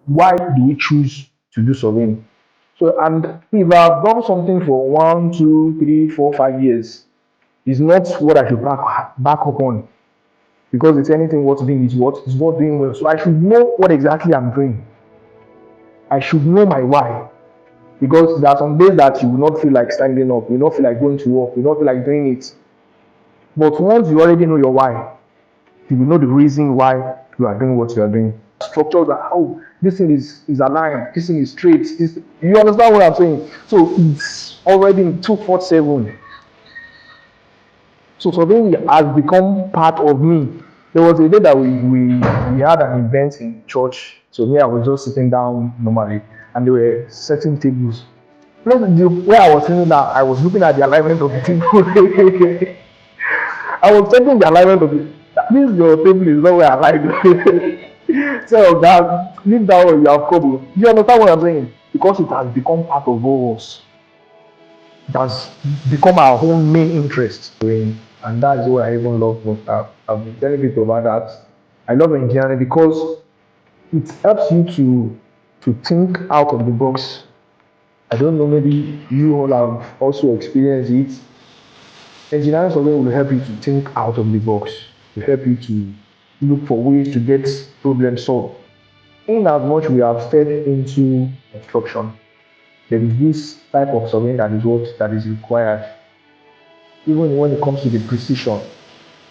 why do we choose to do surveying? So, and if I've done something for 1, 2, 3, 4, 5 years, it's not what I should back up on, because it's anything worth doing is worth doing well. So I should know what exactly I'm doing. I should know my why, because there are some days that you will not feel like standing up, you will not feel like going to work, you will not feel like doing it. But once you already know your why, you will know the reason why you are doing what you are doing. Structure that, oh, this thing is aligned, this thing is straight. This, you understand what I'm saying? So it's already in 247. So surveying has become part of me. There was a day that we had an event in church. So me, I was just sitting down normally, and they were setting tables. Where I was sitting down, I was looking at the alignment of the table. I was checking the alignment of it. This your table is not where I like. So that leave that one, you have come. You understand what I'm saying? Because it has become part of us. It has become our own main interest. And that is what I even love most. I've been telling people about that. I love engineering because it helps you to think out of the box. I don't know, maybe you all have also experienced it. Engineering software will help you to think out of the box, will help you to look for ways to get problems solved. In as much we have fed into construction, there is this type of surveying that is required, even when it comes to the precision.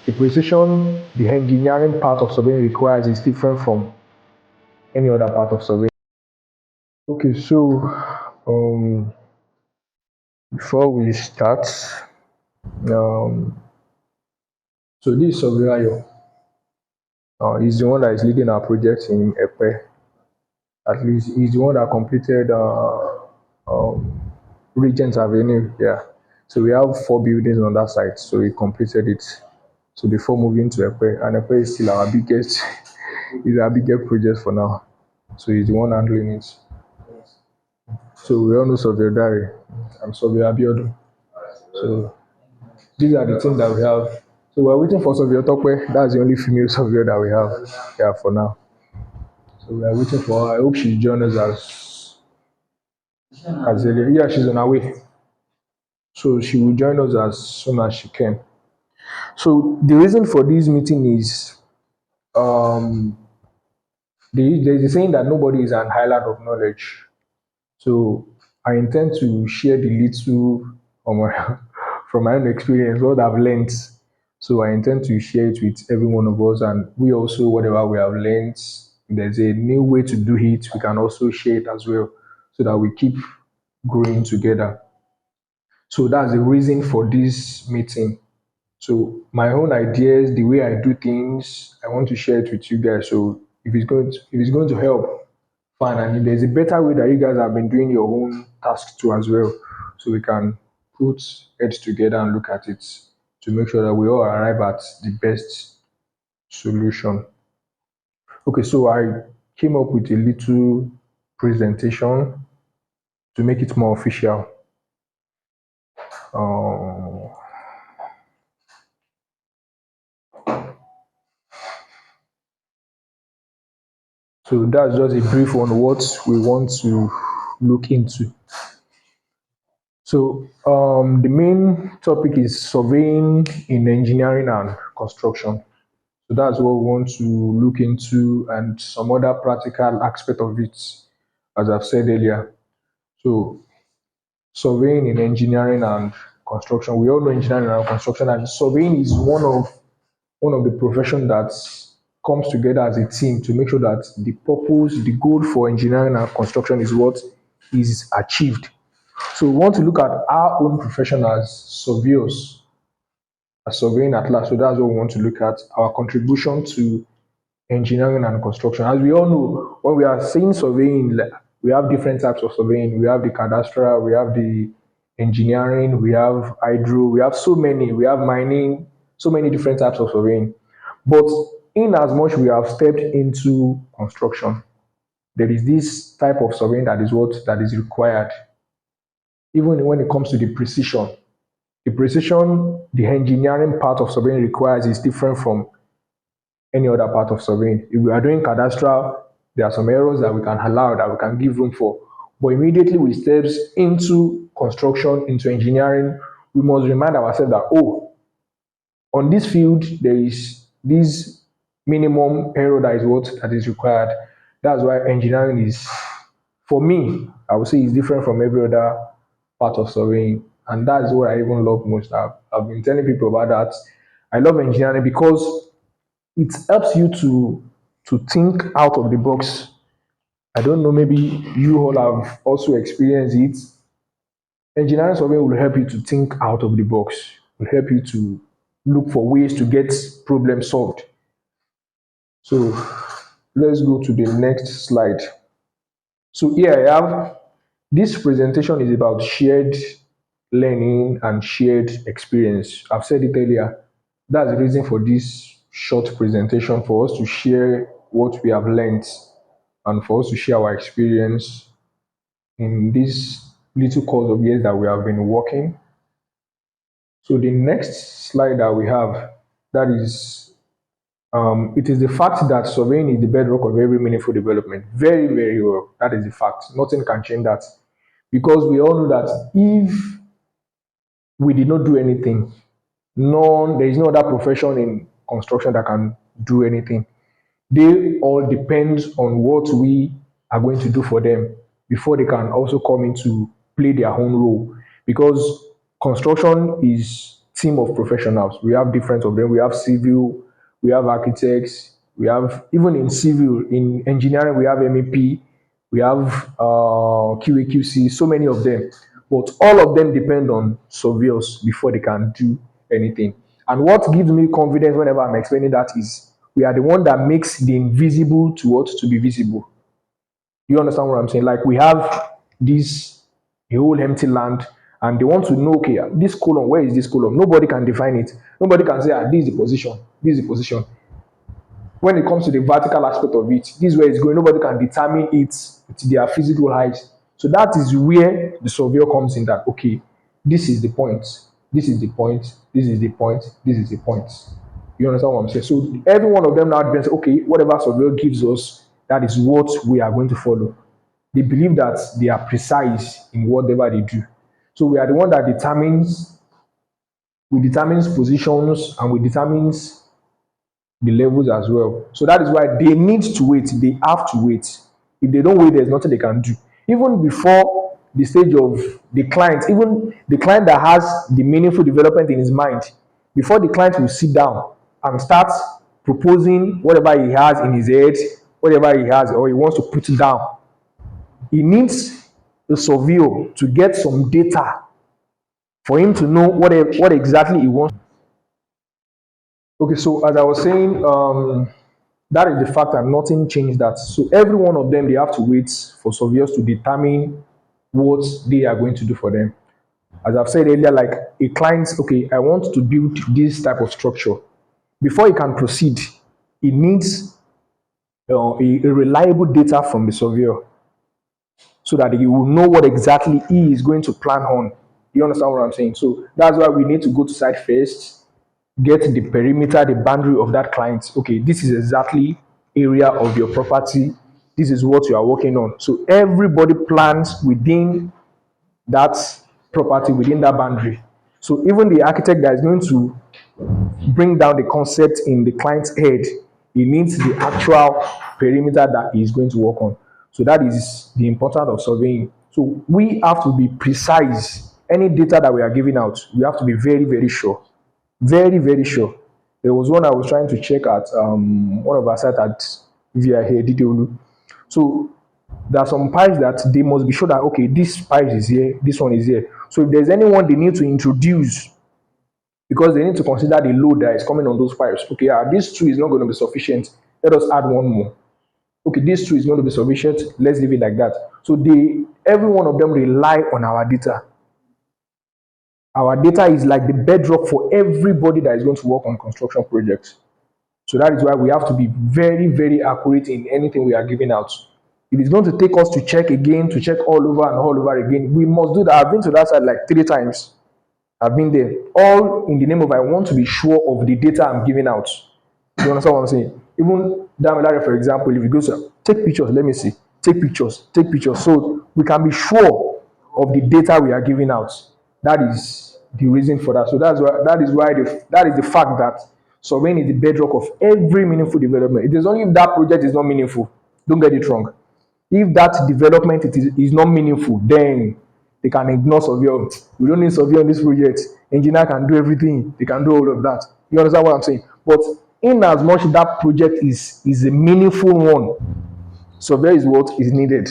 The precision the engineering part of surveying requires is different from any other part of surveying. Okay, so um, before we start, um, so this surveyor is the one that is leading our project in Epe. At least he's the one that completed Regent Avenue. Yeah. So we have 4 buildings on that site. So he completed it. So before moving to Epe, and Epe is still our biggest, is our biggest project for now. So he's the one handling it. So we all know Surveyor Dari. I'm Surveyor Abiodun. So these are the things that we have. So we're waiting for Surveyor Tokwe. That's the only female surveyor that we have. Yeah, for now. So we are waiting for her. I hope she joins us as early. Yeah, she's on her way. So she will join us as soon as she can. So the reason for this meeting is um, there's a saying that nobody is an island of knowledge. So I intend to share the little from my, from my own experience, what I've learned. So I intend to share it with every one of us, and we also, whatever we have learned, if there's a new way to do it, we can also share it as well, so that we keep growing together. So that's the reason for this meeting. So my own ideas, the way I do things, I want to share it with you guys. So if it's going to help, fine. And if there's a better way that you guys have been doing your own tasks too as well, so we can put heads together and look at it to make sure that we all arrive at the best solution. Okay, so I came up with a little presentation to make it more official. Um, so that's just a brief on what we want to look into. So the main topic is surveying in engineering and construction. So that's what we want to look into and some other practical aspect of it, as I've said earlier. So surveying in engineering and construction. We all know engineering and construction, and surveying is one of the profession that comes together as a team to make sure that the purpose, the goal for engineering and construction is what is achieved. So we want to look at our own profession as surveyors, as surveying at last. So that's what we want to look at, our contribution to engineering and construction. As we all know, when we are saying surveying, like, we have different types of surveying. We have the cadastral, we have the engineering, we have hydro, we have so many, we have mining, so many different types of surveying. But in as much we have stepped into construction, there is this type of surveying that is required, even when it comes to the precision. The precision the engineering part of surveying requires is different from any other part of surveying. If we are doing cadastral, There are some errors that we can allow, that we can give room for. But immediately we steps into construction, into engineering, we must remind ourselves that, oh, on this field, there is this minimum error that is what that is required. That's why engineering is, for me, I would say, is different from every other part of surveying, and that's what I even love most. I've been telling people about that. I love engineering because it helps you to think out of the box. I don't know, maybe you all have also experienced it. Engineering surveying will help you to think out of the box, will help you to look for ways to get problems solved. So let's go to the next slide. So here I have, this presentation is about shared learning and shared experience. I've said it earlier. That's the reason for this short presentation, for us to share what we have learned and for us to share our experience in this little course of years that we have been working. So the next slide that we have, that is, it is the fact that surveying is the bedrock of every meaningful development. Very, very well. That is the fact. Nothing can change that. Because we all know that if we did not do anything, there is no other profession in construction that can do anything. They all depend on what we are going to do for them before they can also come in to play their own role. Because construction is team of professionals. We have different of them. We have civil, we have architects, we have, even in civil, in engineering, we have MEP, we have QAQC, so many of them. But all of them depend on surveyors before they can do anything. And what gives me confidence whenever I'm explaining that is, we are the one that makes the invisible to what to be visible. You understand what I'm saying? Like, we have this a whole empty land, and they want to know, okay, this column, where is this column? Nobody can define it. Nobody can say, this is the position, this is the position. When it comes to the vertical aspect of it, this is where it's going. Nobody can determine it to their physical height. So that is where the surveyor comes in, that, okay, this is the point, this is the point, this is the point, this is the point. You understand what I'm saying? So every one of them now depends, okay, whatever surveyor gives us, that is what we are going to follow. They believe that they are precise in whatever they do. So we are the one that determines positions, and we determines the levels as well. So that is why they need to wait. They have to wait. If they don't wait, there's nothing they can do. Even before the stage of the client, even the client that has the meaningful development in his mind, before the client will sit down and start proposing whatever he has in his head, whatever he has or he wants to put it down, he needs a surveyor to get some data for him to know what exactly he wants. Okay, so as I was saying, that is the fact, and nothing changed that. So every one of them, they have to wait for surveyors to determine what they are going to do for them. As I've said earlier, like a client, okay, I want to build this type of structure. Before he can proceed, he needs a reliable data from the surveyor, so that he will know what exactly he is going to plan on. You understand what I'm saying? So that's why we need to go to site first, get the perimeter, the boundary of that client. Okay, this is exactly area of your property. This is what you are working on. So everybody plans within that property, within that boundary. So even the architect that is going to bring down the concept in the client's head, he needs the actual perimeter that he is going to work on. So that is the importance of surveying. So we have to be precise. Any data that we are giving out, we have to be very, very sure. Very, very sure. There was one I was trying to check at one of our sites at VIA here, Dideolu. So there are some pipes that they must be sure that, okay, this pipe is here, this one is here. So if there's anyone they need to introduce, because they need to consider the load that is coming on those pipes. Okay, this two is not going to be sufficient. Let us add one more. Okay, this two is going to be sufficient. Let's leave it like that. So every one of them rely on our data. Our data is like the bedrock for everybody that is going to work on construction projects. So that is why we have to be very, very accurate in anything we are giving out. If it's going to take us to check again, to check all over and all over again, we must do that. I've been to that side like 3 times. I've been there, all in the name of I want to be sure of the data I'm giving out. You understand what I'm saying? Even Damilare, for example, if you go to take pictures, let me see, take pictures, so we can be sure of the data we are giving out. That is the reason for that. So that is the fact that surveying is the bedrock of every meaningful development. It is only if that project is not meaningful. Don't get it wrong. If that development is not meaningful, then they can ignore surveyor. We don't need surveyor on this project. Engineer can do everything. They can do all of that. You understand what I'm saying? But in as much that project is a meaningful one, surveyor is what is needed.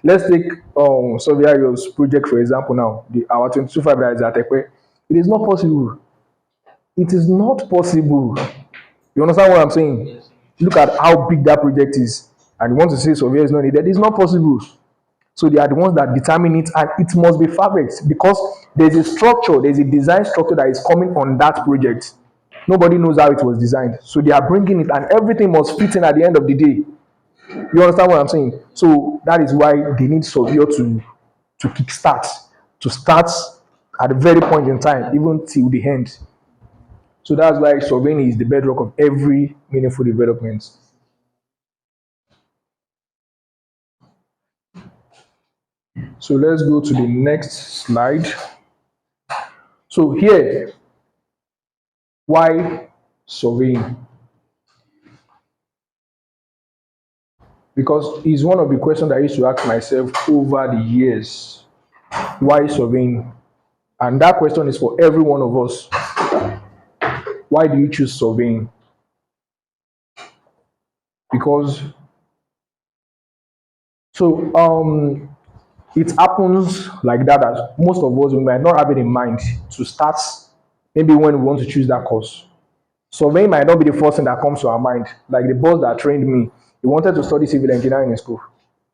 Let's take surveyor's project for example now. Our 22 5 that is at Ekwe. It is not possible. It is not possible. You understand what I'm saying? Look at how big that project is, and you want to say surveyor is not needed. It's not possible. So they are the ones that determine it, and it must be perfect because there's a structure, there's a design structure that is coming on that project. Nobody knows how it was designed. So they are bringing it, and everything must fit in at the end of the day. You understand what I'm saying? So that is why they need surveyor to kickstart, to start at the very point in time, even till the end. So that's why surveying is the bedrock of every meaningful development. So let's go to the next slide. So here, why surveying? Because it's one of the questions I used to ask myself over the years. Why surveying? And that question is for every one of us. Why do you choose surveying? Because so it happens like that as most of us we might not have it in mind to start maybe when we want to choose that course. Surveying might not be the first thing that comes to our mind. Like the boss that trained me, he wanted to study civil engineering in school.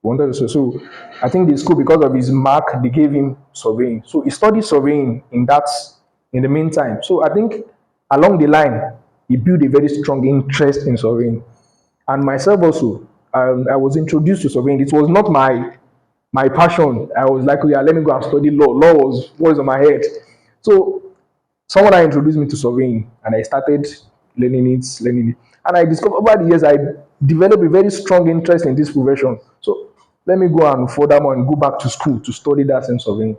He wanted to, so I think the school, because of his mark, they gave him surveying. So he studied surveying in the meantime. So I think along the line, he built a very strong interest in surveying. And myself also, I was introduced to surveying. It was not my passion. I was like, oh yeah, let me go and study law. Law was on my head. So someone had introduced me to surveying, and I started learning it. And I discovered over the years I developed a very strong interest in this profession. So let me go and further more and go back to school to study that in surveying.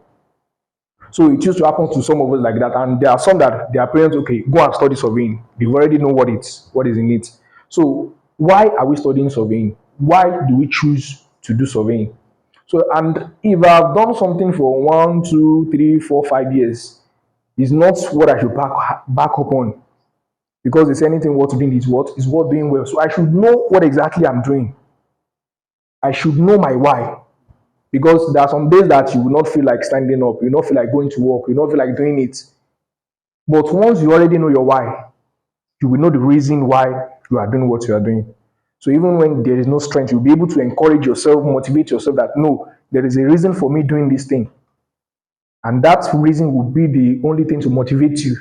So it used to happen to some of us like that. And there are some that their parents, okay, go and study surveying. They already know what is in it. So why are we studying surveying? Why do we choose to do surveying? So, and if I've done something for 1, 2, 3, 4, 5 years, it's not what I should back up on, because it's anything worth doing is worth doing well. So I should know what exactly I'm doing. I should know my why, because there are some days that you will not feel like standing up, you will not feel like going to work, you will not feel like doing it. But once you already know your why, you will know the reason why you are doing what you are doing. So even when there is no strength, you'll be able to encourage yourself, motivate yourself that no, there is a reason for me doing this thing. And that reason will be the only thing to motivate you.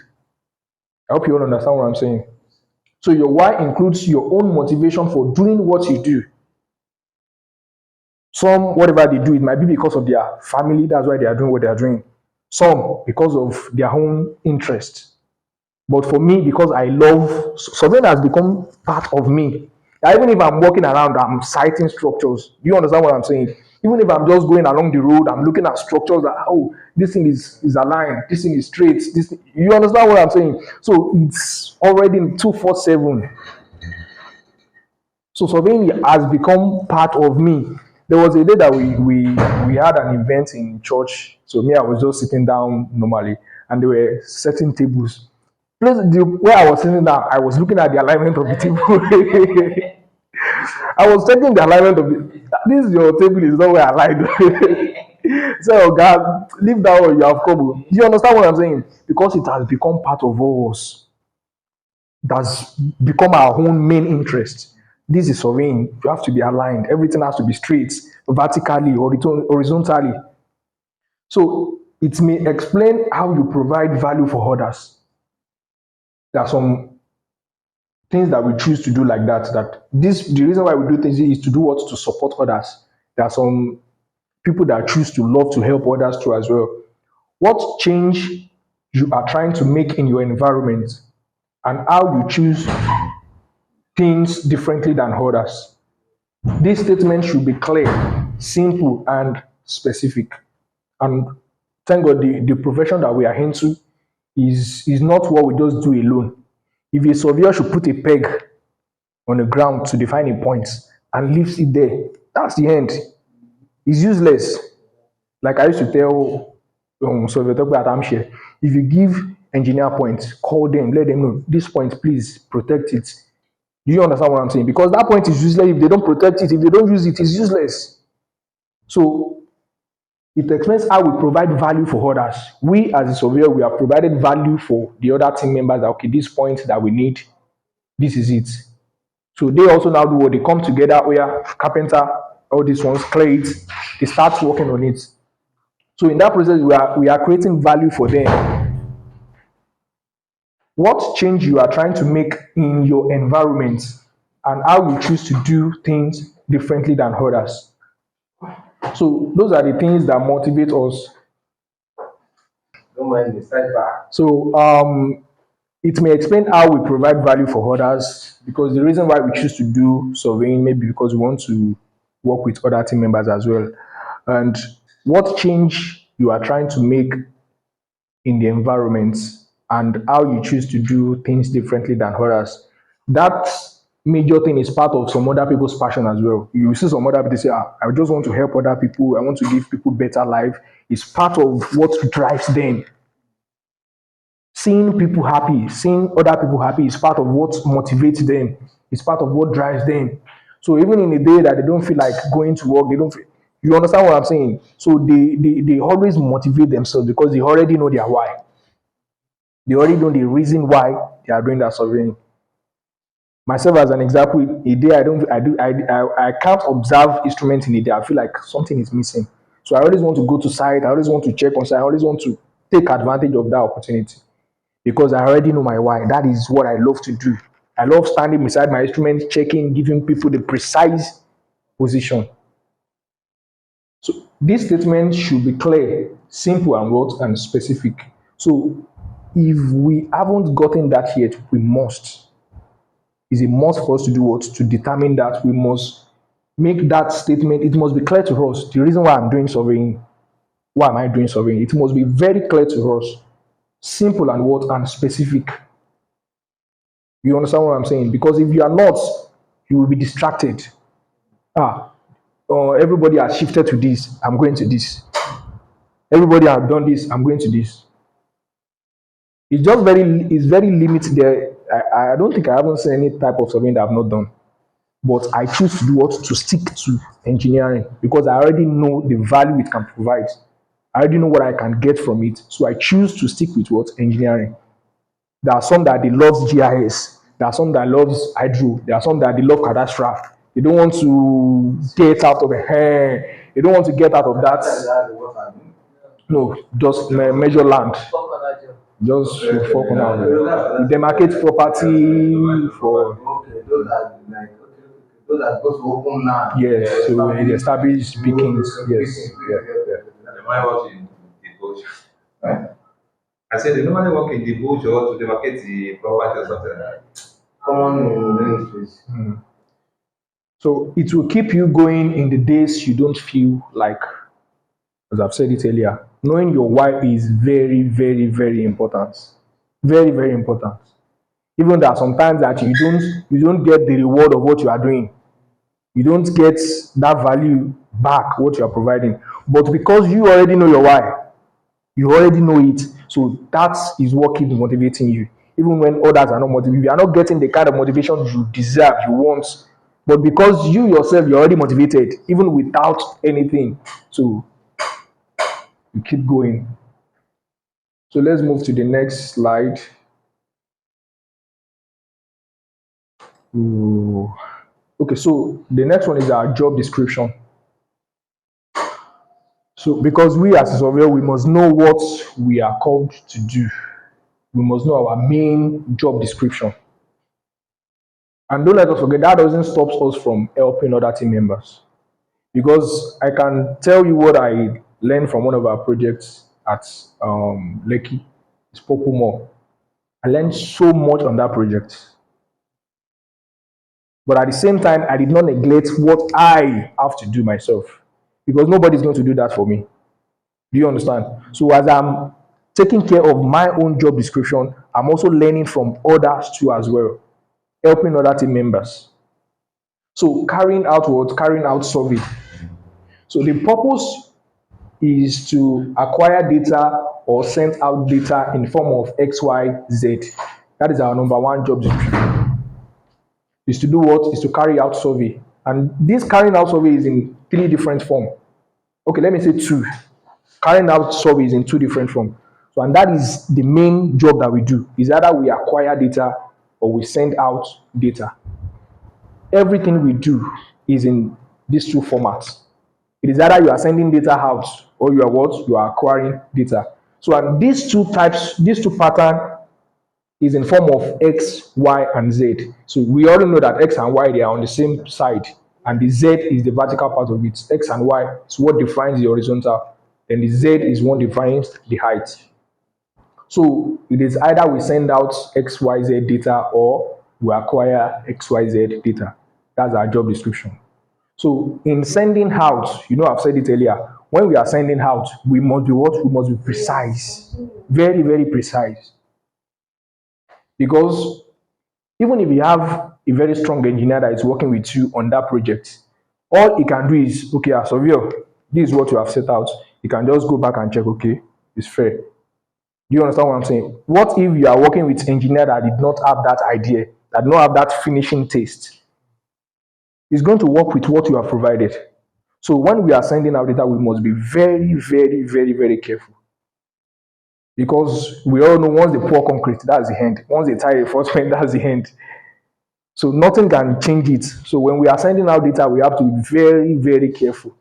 I hope you all understand what I'm saying. So your why includes your own motivation for doing what you do. Some, whatever they do, it might be because of their family, that's why they are doing what they are doing. Some, because of their own interest. But for me, because I love surveying has become part of me. Even if I'm walking around, I'm citing structures. Do you understand what I'm saying? Even if I'm just going along the road, I'm looking at structures that, oh, this thing is aligned, this thing is straight. You understand what I'm saying? So it's already 247. So surveying has become part of me. There was a day that we had an event in church. So me, I was just sitting down normally, and there were certain tables. Plus, where I was sitting down, I was looking at the alignment of the table. I was checking the alignment of the. This your table is not where I aligned. So, oh God, leave that one. You have come. Do you understand what I'm saying? Because it has become part of us. That's become our own main interest. This is surveying. You have to be aligned. Everything has to be straight, vertically, horizontally. So it may explain how you provide value for others. There are some things that we choose to do like that. The reason why we do things is to do what, to support others. There are some people that choose to love to help others too as well. What change you are trying to make in your environment, and how you choose things differently than others. This statement should be clear, simple, and specific. And thank God the profession that we are into is not what we just do alone. If a surveyor should put a peg on the ground to define a point and leaves it there, that's the end. It's useless. Like I used to tell surveyor at Amshare, if you give engineer points, call them, let them know this point, please protect it. Do you understand what I'm saying? Because that point is useless if they don't protect it, if they don't use it, it's useless. So it explains how we provide value for others. We as a surveyor, we have provided value for the other team members that okay, this point that we need, this is it. So they also now do what they come together, oh yeah, carpenter, all these ones, clear it, they start working on it. So in that process, we are creating value for them. What change you are trying to make in your environment and how you choose to do things differently than others. So those are the things that motivate us. Don't mind the sidebar. So it may explain how we provide value for others because the reason why we choose to do surveying maybe because we want to work with other team members as well. And what change you are trying to make in the environment and how you choose to do things differently than others. That major thing is part of some other people's passion as well. You see some other people say, I just want to help other people, I want to give people better life. It's part of what drives them. Seeing people happy, seeing other people happy is part of what motivates them. It's part of what drives them. So even in a day that they don't feel like going to work, they don't feel, you understand what I'm saying? So they always motivate themselves because they already know their why. They already know the reason why they are doing that surveying. Myself as an example, a day I can't observe instruments in a day. I feel like something is missing. So I always want to go to site, I always want to check on site, I always want to take advantage of that opportunity because I already know my why. That is what I love to do. I love standing beside my instrument, checking, giving people the precise position. So this statement should be clear, simple, and what and specific. So if we haven't gotten that yet, we must. It's a must for us to do what? To determine that we must make that statement. It must be clear to us. The reason why I'm doing surveying, why am I doing surveying? It must be very clear to us, simple and what and specific. You understand what I'm saying? Because if you are not, you will be distracted. Ah, everybody has shifted to this. I'm going to this. Everybody has done this. I'm going to this. It's very limited there. I don't think I haven't seen any type of surveying that I've not done. But I choose to do what? To stick to engineering because I already know the value it can provide. I already know what I can get from it. So I choose to stick with what? Engineering. There are some that they love GIS. There are some that loves hydro. There are some that they love cadastral. They don't want to get out of the hair. They don't want to get out of that. No, just measure land. Just for now. Demarcate property for. Those that go to open land. Yes, so they establish beacons. Yes, yeah, yeah. They might work in the bush. I said they normally work in the bush or to demarcate the property or something like that. Common in many places. So it will keep you going in the days you don't feel like, as I've said it earlier, knowing your why is very, very, very important. Very, very important. Even that sometimes that you don't get the reward of what you are doing. You don't get that value back what you are providing. But because you already know your why, you already know it. So that is what keeps motivating you. Even when others are not motivated, you are not getting the kind of motivation you deserve, you want. But because you yourself, you're already motivated, even without anything. So you keep going. So let's move to the next slide. Ooh. Okay, so the next one is our job description. So because we as a surveyor, we must know what we are called to do. We must know our main job description. And don't let us forget that doesn't stop us from helping other team members. Because I can tell you what I learned from one of our projects at Lekki, it's Popo Mall. I learned so much on that project. But at the same time, I did not neglect what I have to do myself because nobody's going to do that for me. Do you understand? So as I'm taking care of my own job description, I'm also learning from others too as well, helping other team members. So carrying out what? Carrying out survey. So the purpose is to acquire data or send out data in form of XYZ. That is our number one job description. Is to do what? Is to carry out survey. And this carrying out survey is in three different forms. Okay, let me say two. Carrying out survey is in two different forms. So, and that is the main job that we do. Is either we acquire data or we send out data. Everything we do is in these two formats. It is either you are sending data out or you are what? You are acquiring data. So, and these two types, these two patterns is in form of X, Y, and Z. So we already know that X and Y, they are on the same side, and the Z is the vertical part of it. X and Y is what defines the horizontal, and the Z is what defines the height. So it is either we send out XYZ data or we acquire XYZ data. That's our job description. So in sending out, I've said it earlier, when we are sending out, we must be what? We must be precise. Very, very precise. Because even if you have a very strong engineer that is working with you on that project, all he can do is, okay, as surveyor, this is what you have set out. You can just go back and check, okay, it's fair. Do you understand what I'm saying? What if you are working with engineer that did not have that idea, that did not have that finishing taste? It's going to work with what you have provided. So when we are sending out data, we must be very, very, very, very careful. Because we all know once they pour concrete, that's the end. Once they tie reinforcement, that's the end. So nothing can change it. So when we are sending out data, we have to be very, very careful.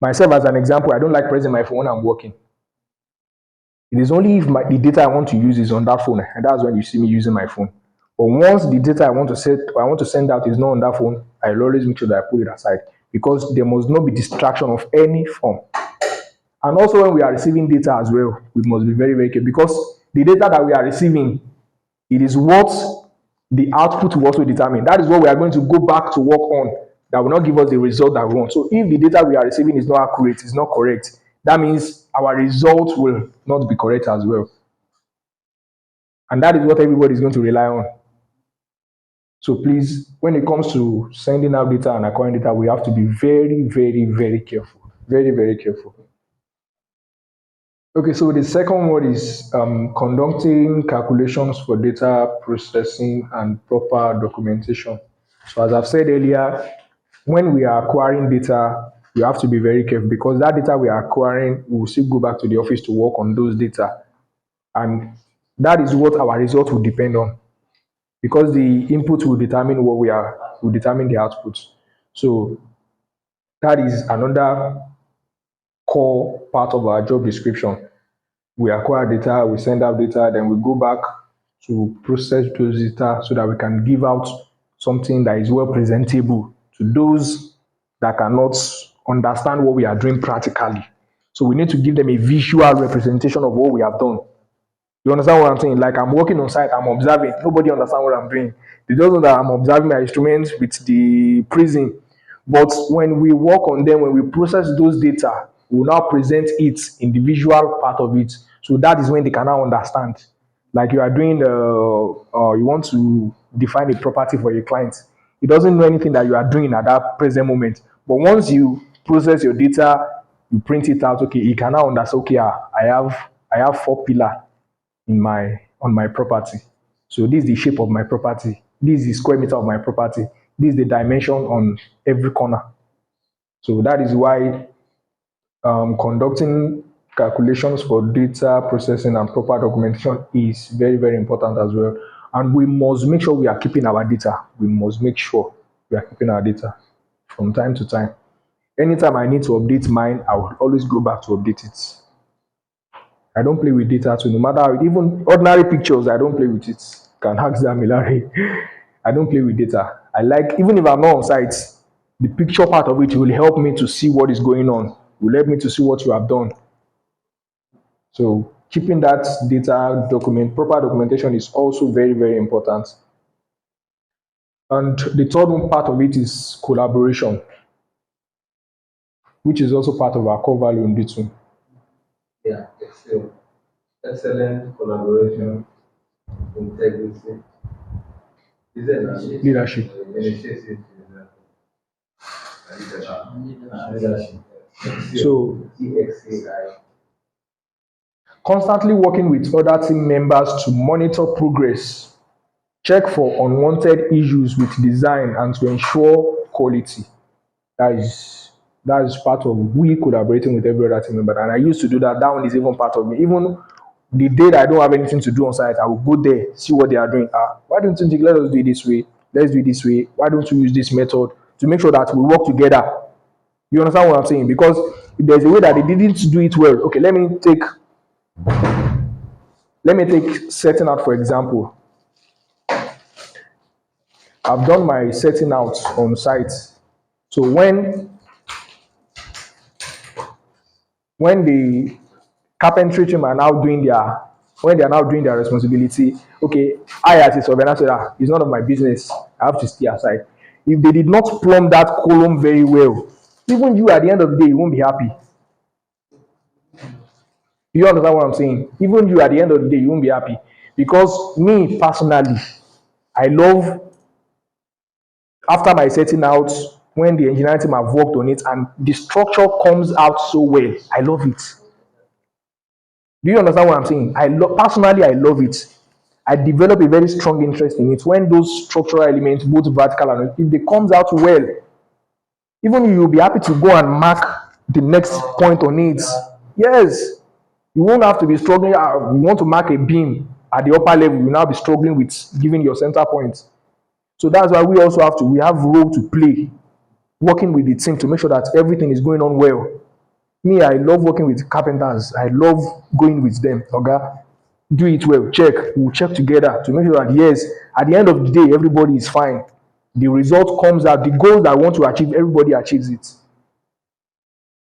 Myself, as an example, I don't like pressing my phone when I'm working. It is only if the data I want to use is on that phone, and that's when you see me using my phone. But once the data I want to send out is not on that phone, I'll always make sure that I put it aside because there must not be distraction of any form. And also when we are receiving data as well, we must be very, very careful because the data that we are receiving, it is what the output will also determine. That is what we are going to go back to work on that will not give us the result that we want. So if the data we are receiving is not accurate, is not correct, that means our result will not be correct as well. And that is what everybody is going to rely on. So please, when it comes to sending out data and acquiring data, we have to be very, very, very careful. Very, very careful. Okay, so the second one is conducting calculations for data processing and proper documentation. So as I've said earlier, when we are acquiring data, we have to be very careful because that data we are acquiring, we will still go back to the office to work on those data. And that is what our result will depend on because the input will determine will determine the output. So that is another core part of our job description. We acquire data, we send out data, then we go back to process those data so that we can give out something that is well presentable to those that cannot understand what we are doing practically. So we need to give them a visual representation of what we have done. You understand what I'm saying? Like I'm working on site, I'm observing. Nobody understands what I'm doing. They don't know that I'm observing my instruments with the prism. But when we work on them, when we process those data, we will now present it in the visual part of it. So that is when they can now understand. Like you are doing you want to define a property for your client. He doesn't know anything that you are doing at that present moment. But once you process your data, you print it out. Okay, he can now understand. Okay, I have four pillars in my on my property. So this is the shape of my property. This is the square meter of my property. This is the dimension on every corner. So that is why conducting calculations for data processing and proper documentation is very, very important as well. And we must make sure we are keeping our data. We must make sure we are keeping our data from time to time. Anytime I need to update mine, I will always go back to update it. I don't play with data too. No matter how, even ordinary pictures, I don't play with it. Can ask them, Milari. I don't play with data. I like, even if I'm not on site, the picture part of it will help me to see what is going on, will help me to see what you have done. So keeping that data proper documentation is also very, very important. And the third one part of it is collaboration, which is also part of our core value in B2. Yeah, excellent. Excellent collaboration, integrity. Is there leadership? Initiative. Leadership. So, constantly working with other team members to monitor progress, check for unwanted issues with design, and to ensure quality. That is that is part of we collaborating with every other team member. And I used to do that. That one is even part of me. Even the day that I don't have anything to do on site, I will go there, see what they are doing. Why don't you think let us do it this way? Let's do it this way. Why don't you use this method to make sure that we work together? You understand what I'm saying? Because if there's a way that they didn't do it well, okay, let me take setting out for example. I've done my setting out on site. So when the carpentry team are now doing their when they are now doing their responsibility, okay, I as a surveyor said, it's none of my business. I have to stay aside. If they did not plumb that column very well, even you at the end of the day, you won't be happy. You understand what I'm saying? Even you at the end of the day, you won't be happy. Because me personally, I love after my setting out when the engineering team have worked on it and the structure comes out so well. I love it. Do you understand what I'm saying? Personally, I love it. I develop a very strong interest in it when those structural elements, both vertical and if they comes out well, even you will be happy to go and mark the next point on it. Yes, you won't have to be struggling. You want to mark a beam at the upper level, you will now be struggling with giving your center point. So that's why we have role to play, working with the team to make sure that everything is going on well. Me, I love working with carpenters. I love going with them. Okay, do it well. Check. We'll check together to make sure that yes, at the end of the day, everybody is fine. The result comes out. The goal that I want to achieve, everybody achieves it.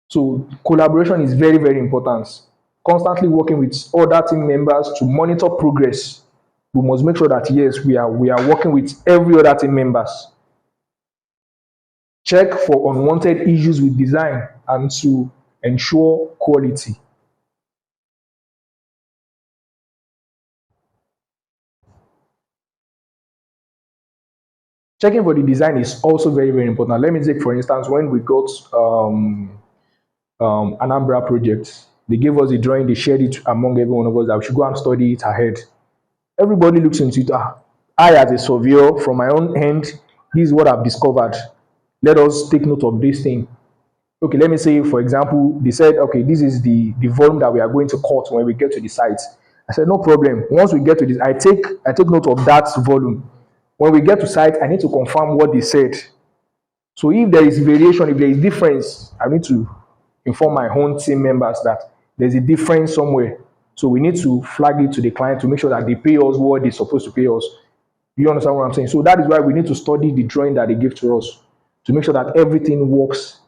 So collaboration is very, very important. Constantly working with other team members to monitor progress. We must make sure that yes, we are working with every other team members. Check for unwanted issues with design and to ensure quality. Checking for the design is also very, very important. Let me take, for instance, when we got Anambra project, they gave us the drawing, they shared it among every one of us that we should go and study it ahead. Everybody looks into it. I, as a surveyor, from my own end, this is what I've discovered. Let us take note of this thing. Okay, let me say, for example, they said, okay, this is the volume that we are going to cut when we get to the site. I said, no problem. Once we get to this, I take note of that volume. When we get to site, I need to confirm what they said. So if there is variation, if there is difference, I need to inform my own team members that there's a difference somewhere. So we need to flag it to the client to make sure that they pay us what they're supposed to pay us. You understand what I'm saying? So that is why we need to study the drawing that they give to us to make sure that everything works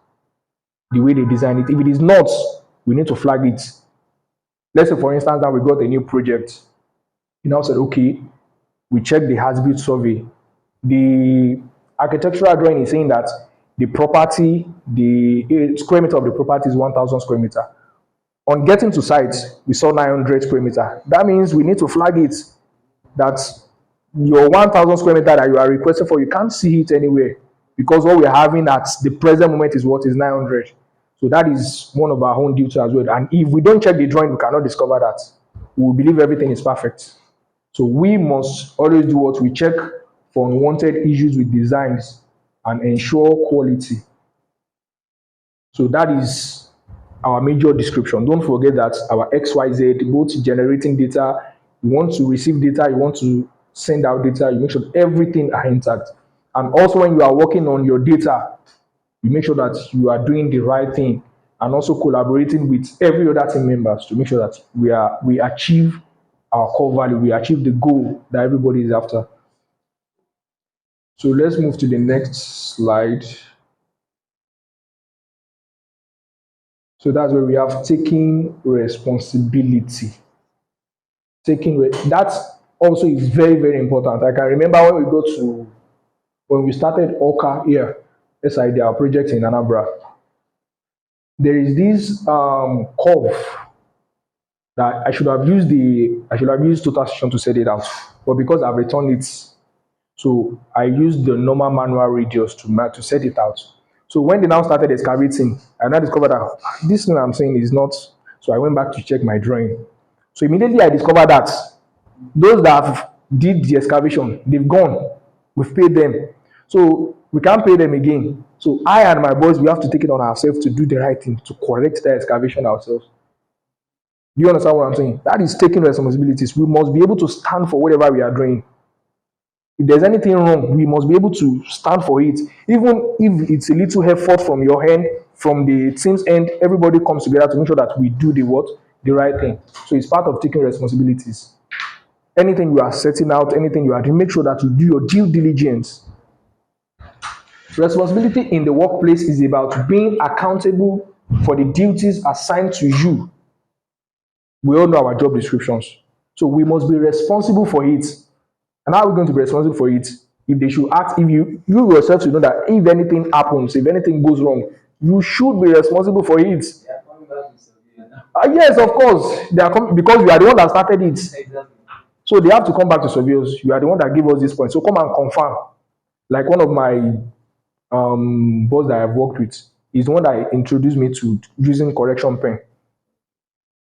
the way they design it. If it is not, we need to flag it. Let's say, for instance, that we got a new project. You now said, okay, we checked the has-built survey. The architectural drawing is saying that the property, the square meter of the property is 1,000 square meter. On getting to site, we saw 900 square meter. That means we need to flag it that your 1,000 square meter that you are requesting for, you can't see it anywhere because what we're having at the present moment is what is 900. So that is one of our own duties as well. And if we don't check the drawing, we cannot discover that. We will believe everything is perfect. So we must always do what we check for unwanted issues with designs and ensure quality. So that is our major description. Don't forget that our XYZ, both generating data, you want to receive data, you want to send out data, you make sure everything are intact. And also when you are working on your data, you make sure that you are doing the right thing and also collaborating with every other team members to make sure that we achieve our core value, we achieve the goal that everybody is after. So let's move to the next slide. So that's where we have taking responsibility. That also is very, very important. I can remember when we go to when we started Oka here, SID, our project in Anambra, there is this curve that I should have used total session to set it out, but because I've returned it, so I used the normal manual radius to set it out. So when they now started excavating, I now discovered that this thing I'm saying is not. So I went back to check my drawing. So immediately I discovered that those that have did the excavation, they've gone. We've paid them. So we can't pay them again. So I and my boys, we have to take it on ourselves to do the right thing, to correct the excavation ourselves. Do you understand what I'm saying? That is taking responsibilities. We must be able to stand for whatever we are doing. If there's anything wrong, we must be able to stand for it. Even if it's a little effort from your end, from the team's end, everybody comes together to make sure that we do the what? The right thing. So it's part of taking responsibilities. Anything you are setting out, anything you are doing, make sure that you do your due diligence. Responsibility in the workplace is about being accountable for the duties assigned to you. We all know our job descriptions. So we must be responsible for it. And how are we going to be responsible for it? If they should act, if you yourself should know that if anything happens, if anything goes wrong, you should be responsible for it. Yes, of course. They are because you are the one that started it. So they have to come back to surveyors. You are the one that gave us this point. So come and confirm. Like one of my boss that I've worked with is the one that introduced me to using correction pen.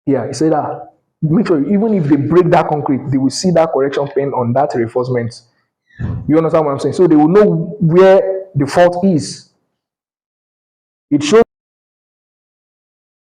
Yeah, he said that make sure even if they break that concrete, they will see that correction pen on that reinforcement. You understand what I'm saying? So they will know where the fault is. It shows